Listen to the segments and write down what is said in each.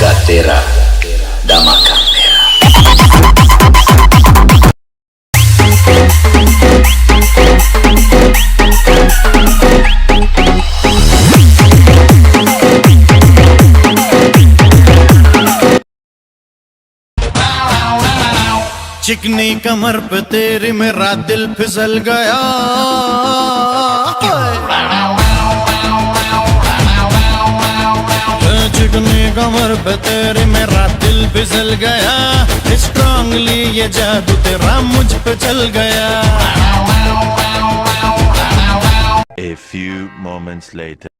का तेरा धमाका मेरा। चिकनी कमर पे तेरी मेरा दिल फिसल गया। चिकनी कमर पे तेरी मेरा दिल फिसल गया। स्ट्रांगली ये जादू तेरा मुझ पे चल गया। A few moments later.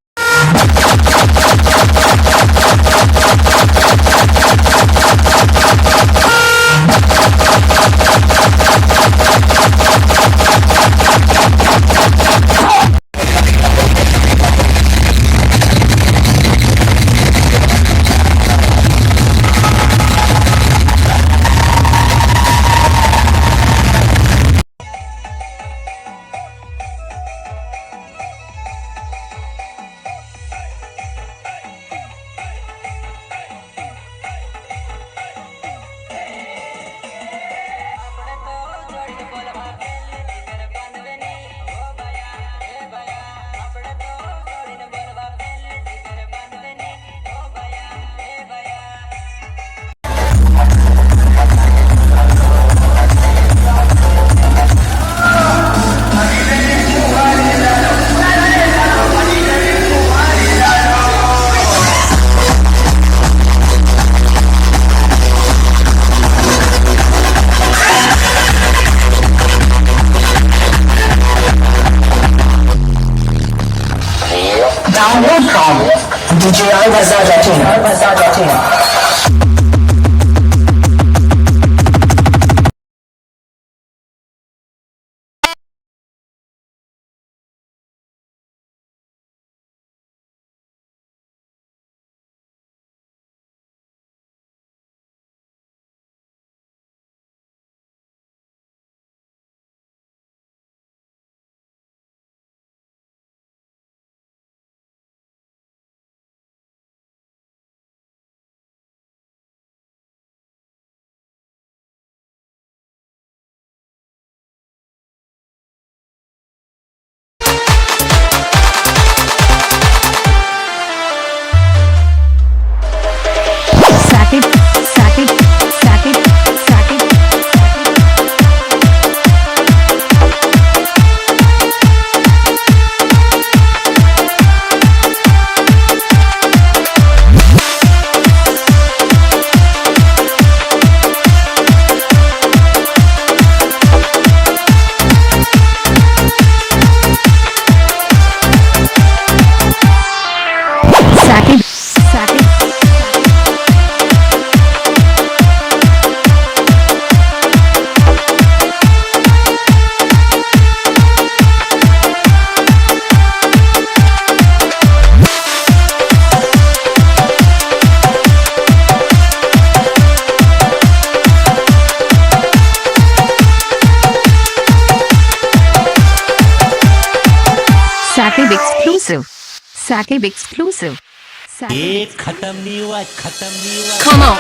Download from DJI Sakib exclusive. ये खत्म नहीं हुआ, खत्म नहीं हुआ। Come on.